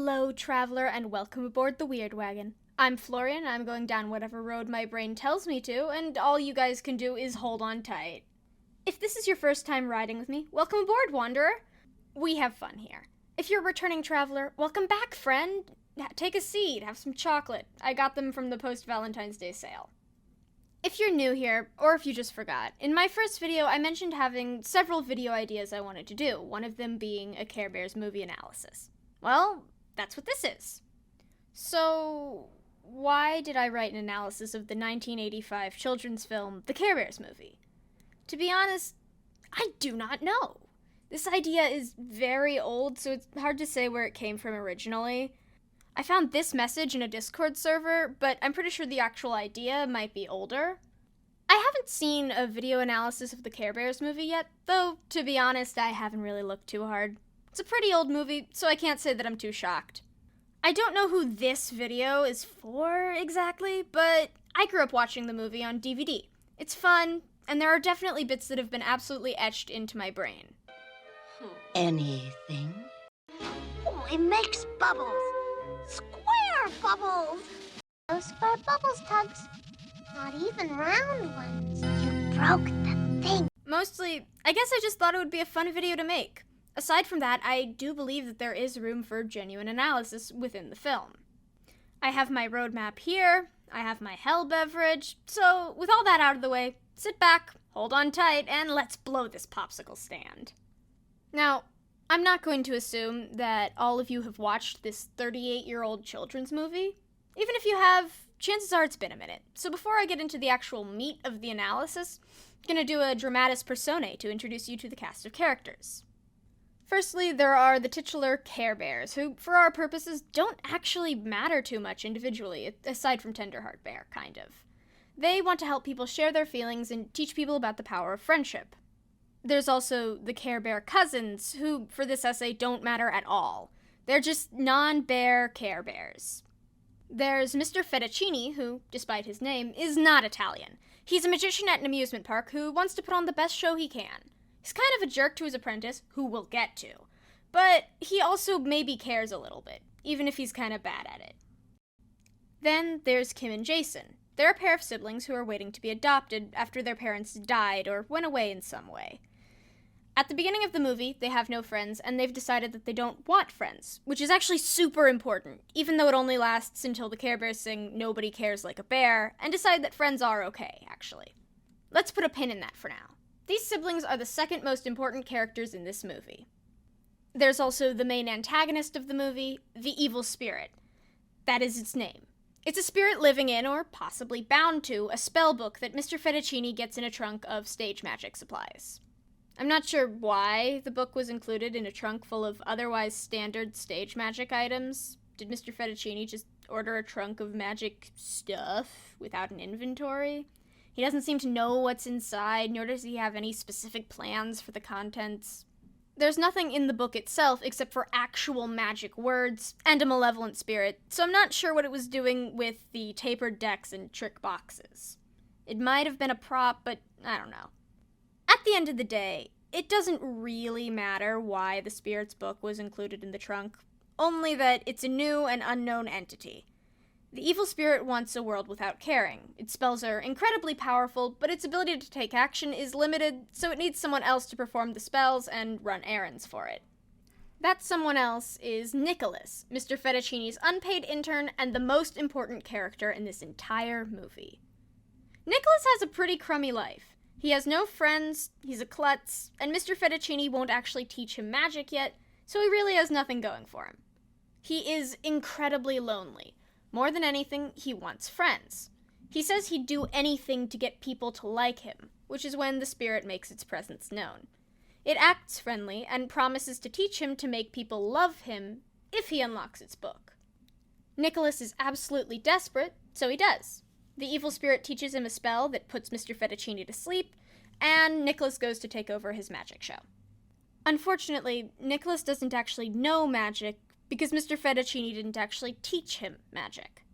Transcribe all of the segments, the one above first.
Hello, traveler, and welcome aboard the Weird Wagon. I'm Florian, I'm going down whatever road my brain tells me to, and all you guys can do is hold on tight. If this is your first time riding with me, welcome aboard, wanderer. We have fun here. If you're a returning traveler, welcome back, friend. Take a seat, have some chocolate. I got them from the post-Valentine's Day sale. If you're new here, or if you just forgot, in my first video I mentioned having several video ideas I wanted to do, one of them being a Care Bears movie analysis. Well, that's what this is. So, why did I write an analysis of the 1985 children's film, The Care Bears Movie? To be honest, I do not know. This idea is very old, so it's hard to say where it came from originally. I found this message in a Discord server, but I'm pretty sure the actual idea might be older. I haven't seen a video analysis of the Care Bears movie yet, though, to be honest, I haven't really looked too hard. It's a pretty old movie, so I can't say that I'm too shocked. I don't know who this video is for exactly, but I grew up watching the movie on DVD. It's fun, and there are definitely bits that have been absolutely etched into my brain. Anything? Oh, it makes bubbles. Square bubbles. Those square bubbles, Tugs. Not even round ones. You broke the thing. Mostly, I guess I just thought it would be a fun video to make. Aside from that, I do believe that there is room for genuine analysis within the film. I have my roadmap here, I have my hell beverage, so with all that out of the way, sit back, hold on tight, and let's blow this popsicle stand. Now, I'm not going to assume that all of you have watched this 38-year-old children's movie. Even if you have, chances are it's been a minute. So before I get into the actual meat of the analysis, I'm going to do a dramatis personae to introduce you to the cast of characters. Firstly, there are the titular Care Bears, who, for our purposes, don't actually matter too much individually, aside from Tenderheart Bear, kind of. They want to help people share their feelings and teach people about the power of friendship. There's also the Care Bear cousins, who, for this essay, don't matter at all. They're just non-bear Care Bears. There's Mr. Fettuccini, who, despite his name, is not Italian. He's a magician at an amusement park who wants to put on the best show he can. He's kind of a jerk to his apprentice, who we'll get to. But he also maybe cares a little bit, even if he's kind of bad at it. Then there's Kim and Jason. They're a pair of siblings who are waiting to be adopted after their parents died or went away in some way. At the beginning of the movie, they have no friends, and they've decided that they don't want friends, which is actually super important, even though it only lasts until the Care Bears sing "Nobody Cares Like a Bear," and decide that friends are okay, actually. Let's put a pin in that for now. These siblings are the second most important characters in this movie. There's also the main antagonist of the movie, the evil spirit. That is its name. It's a spirit living in, or possibly bound to, a spell book that Mr. Fettuccini gets in a trunk of stage magic supplies. I'm not sure why the book was included in a trunk full of otherwise standard stage magic items. Did Mr. Fettuccini just order a trunk of magic stuff without an inventory? He doesn't seem to know what's inside, nor does he have any specific plans for the contents. There's nothing in the book itself except for actual magic words and a malevolent spirit, so I'm not sure what it was doing with the tapered decks and trick boxes. It might have been a prop, but I don't know. At the end of the day, it doesn't really matter why the spirit's book was included in the trunk, only that it's a new and unknown entity. The evil spirit wants a world without caring. Its spells are incredibly powerful, but its ability to take action is limited, so it needs someone else to perform the spells and run errands for it. That someone else is Nicholas, Mr. Fettuccini's unpaid intern and the most important character in this entire movie. Nicholas has a pretty crummy life. He has no friends, he's a klutz, and Mr. Fettuccini won't actually teach him magic yet, so he really has nothing going for him. He is incredibly lonely. More than anything, he wants friends. He says he'd do anything to get people to like him, which is when the spirit makes its presence known. It acts friendly and promises to teach him to make people love him if he unlocks its book. Nicholas is absolutely desperate, so he does. The evil spirit teaches him a spell that puts Mr. Fettuccini to sleep, and Nicholas goes to take over his magic show. Unfortunately, Nicholas doesn't actually know magic, because Mr. Fettuccini didn't actually teach him magic.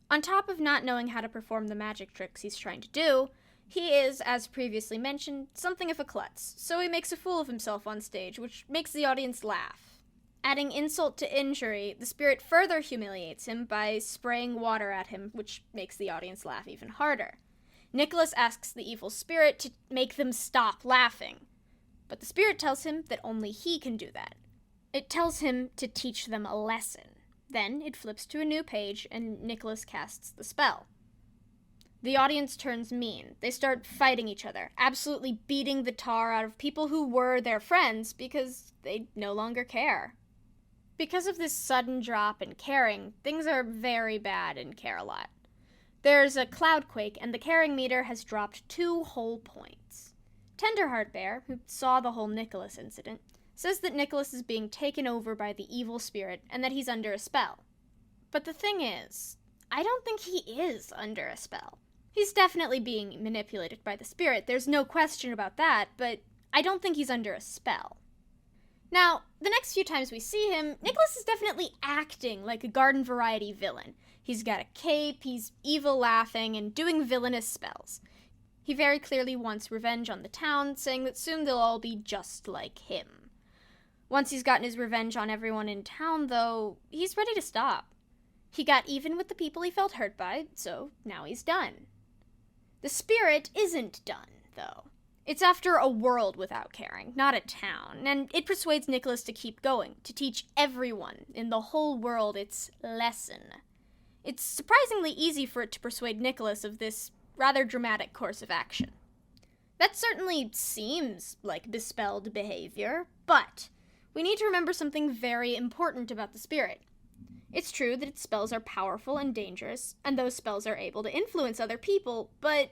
On top of not knowing how to perform the magic tricks he's trying to do, he is, as previously mentioned, something of a klutz, so he makes a fool of himself on stage, which makes the audience laugh. Adding insult to injury, the spirit further humiliates him by spraying water at him, which makes the audience laugh even harder. Nicholas asks the evil spirit to make them stop laughing, but the spirit tells him that only he can do that. It tells him to teach them a lesson. Then it flips to a new page, and Nicholas casts the spell. The audience turns mean. They start fighting each other, absolutely beating the tar out of people who were their friends because they no longer care. Because of this sudden drop in caring, things are very bad in Care-a-Lot. There's a cloudquake, and the caring meter has dropped 2 whole points. Tenderheart Bear, who saw the whole Nicholas incident, says that Nicholas is being taken over by the evil spirit and that he's under a spell. But the thing is, I don't think he is under a spell. He's definitely being manipulated by the spirit, there's no question about that, but I don't think he's under a spell. Now, the next few times we see him, Nicholas is definitely acting like a garden variety villain. He's got a cape, he's evil laughing, and doing villainous spells. He very clearly wants revenge on the town, saying that soon they'll all be just like him. Once he's gotten his revenge on everyone in town, though, he's ready to stop. He got even with the people he felt hurt by, so now he's done. The spirit isn't done, though. It's after a world without caring, not a town, and it persuades Nicholas to keep going, to teach everyone in the whole world its lesson. It's surprisingly easy for it to persuade Nicholas of this rather dramatic course of action. That certainly seems like bespelled behavior, but we need to remember something very important about the spirit. It's true that its spells are powerful and dangerous, and those spells are able to influence other people, but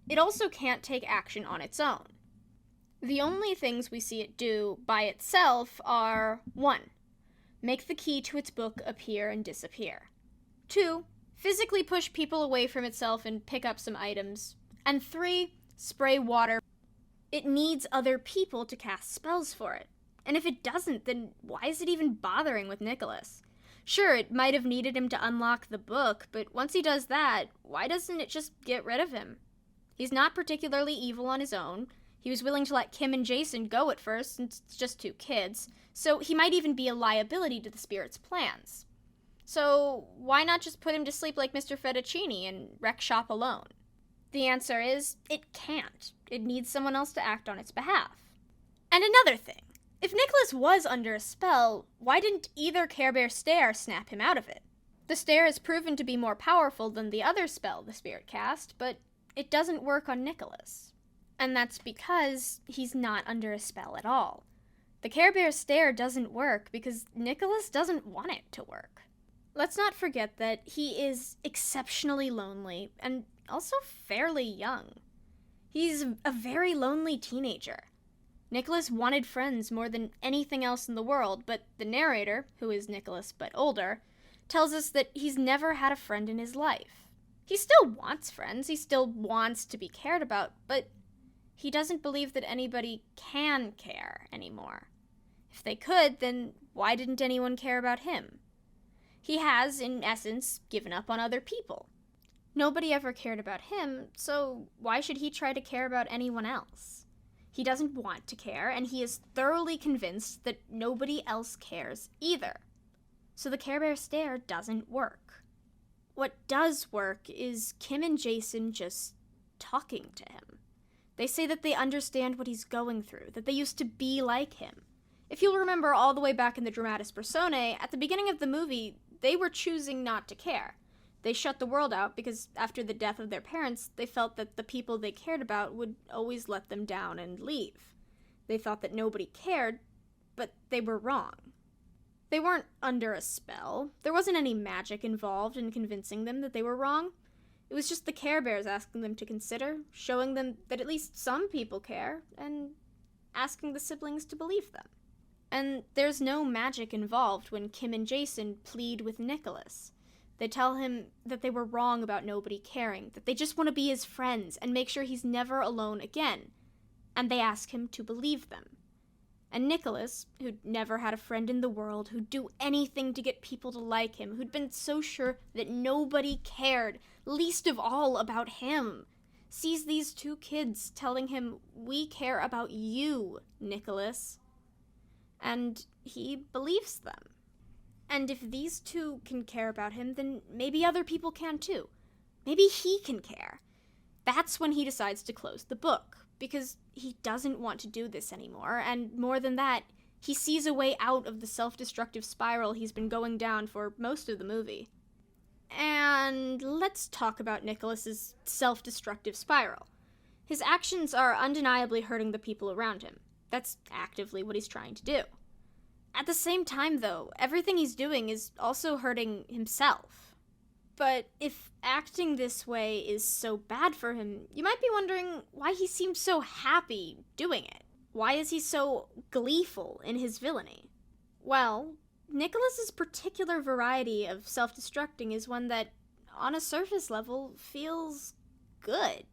it also can't take action on its own. The only things we see it do by itself are 1. Make the key to its book appear and disappear. 2. Physically push people away from itself and pick up some items. And 3. Spray water. It needs other people to cast spells for it. And if it doesn't, then why is it even bothering with Nicholas? Sure, it might have needed him to unlock the book, but once he does that, why doesn't it just get rid of him? He's not particularly evil on his own. He was willing to let Kim and Jason go at first, since it's just 2 kids, so he might even be a liability to the spirit's plans. So why not just put him to sleep like Mr. Fettuccine and wreck shop alone? The answer is, it can't. It needs someone else to act on its behalf. And another thing. If Nicholas was under a spell, why didn't either Care Bear stare snap him out of it? The stare has proven to be more powerful than the other spell the spirit cast, but it doesn't work on Nicholas. And that's because he's not under a spell at all. The Care Bear stare doesn't work because Nicholas doesn't want it to work. Let's not forget that he is exceptionally lonely and also fairly young. He's a very lonely teenager. Nicholas wanted friends more than anything else in the world, but the narrator, who is Nicholas but older, tells us that he's never had a friend in his life. He still wants friends, he still wants to be cared about, but he doesn't believe that anybody can care anymore. If they could, then why didn't anyone care about him? He has, in essence, given up on other people. Nobody ever cared about him, so why should he try to care about anyone else? He doesn't want to care, and he is thoroughly convinced that nobody else cares either. So the Care Bear stare doesn't work. What does work is Kim and Jason just talking to him. They say that they understand what he's going through, that they used to be like him. If you'll remember all the way back in the Dramatis Personae, at the beginning of the movie, they were choosing not to care. They shut the world out because after the death of their parents, they felt that the people they cared about would always let them down and leave. They thought that nobody cared, but they were wrong. They weren't under a spell. There wasn't any magic involved in convincing them that they were wrong. It was just the Care Bears asking them to consider, showing them that at least some people care, and asking the siblings to believe them. And there's no magic involved when Kim and Jason plead with Nicholas. They tell him that they were wrong about nobody caring, that they just want to be his friends and make sure he's never alone again. And they ask him to believe them. And Nicholas, who'd never had a friend in the world, who'd do anything to get people to like him, who'd been so sure that nobody cared, least of all about him, sees these 2 kids telling him, "We care about you, Nicholas." and he believes them. And if these two can care about him, then maybe other people can too. Maybe he can care. That's when he decides to close the book, because he doesn't want to do this anymore, and more than that, he sees a way out of the self-destructive spiral he's been going down for most of the movie. And let's talk about Nicholas's self-destructive spiral. His actions are undeniably hurting the people around him. That's actively what he's trying to do. At the same time, though, everything he's doing is also hurting himself. But if acting this way is so bad for him, you might be wondering why he seems so happy doing it. Why is he so gleeful in his villainy? Well, Nicholas's particular variety of self-destructing is one that, on a surface level, feels good.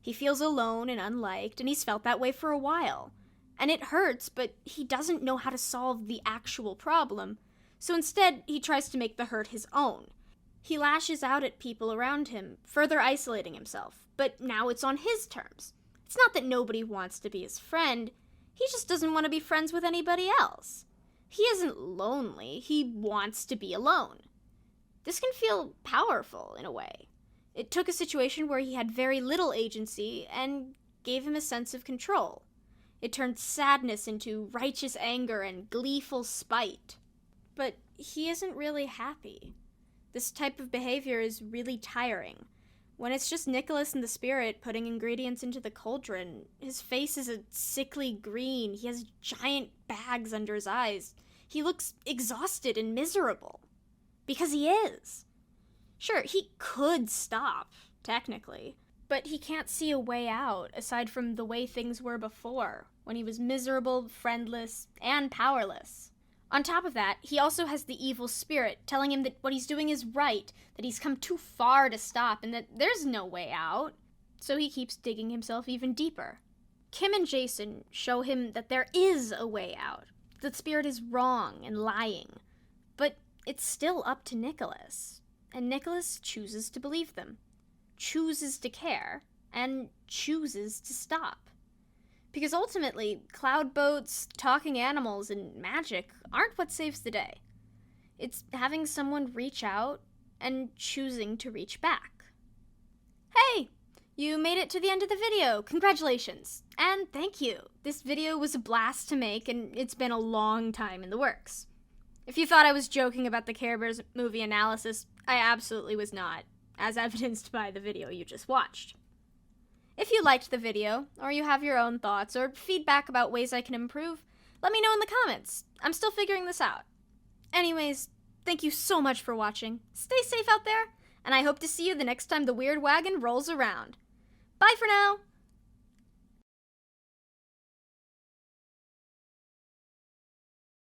He feels alone and unliked, and he's felt that way for a while. And it hurts, but he doesn't know how to solve the actual problem, so instead he tries to make the hurt his own. He lashes out at people around him, further isolating himself, but now it's on his terms. It's not that nobody wants to be his friend, he just doesn't want to be friends with anybody else. He isn't lonely, he wants to be alone. This can feel powerful, in a way. It took a situation where he had very little agency and gave him a sense of control. It turned sadness into righteous anger and gleeful spite. But he isn't really happy. This type of behavior is really tiring. When it's just Nicholas and the spirit putting ingredients into the cauldron, his face is a sickly green, he has giant bags under his eyes. He looks exhausted and miserable. Because he is. Sure, he could stop, technically, but he can't see a way out aside from the way things were before, when he was miserable, friendless, and powerless. On top of that, he also has the evil spirit telling him that what he's doing is right, that he's come too far to stop, and that there's no way out. So he keeps digging himself even deeper. Kim and Jason show him that there is a way out, that the spirit is wrong and lying. But it's still up to Nicholas, and Nicholas chooses to believe them, chooses to care, and chooses to stop. Because ultimately, cloud boats, talking animals, and magic aren't what saves the day. It's having someone reach out and choosing to reach back. Hey! You made it to the end of the video! Congratulations! And thank you! This video was a blast to make, and it's been a long time in the works. If you thought I was joking about the Care Bears movie analysis, I absolutely was not, as evidenced by the video you just watched. If you liked the video, or you have your own thoughts, or feedback about ways I can improve, let me know in the comments. I'm still figuring this out. Anyways, thank you so much for watching. Stay safe out there, and I hope to see you the next time the Weird Wagon rolls around. Bye for now!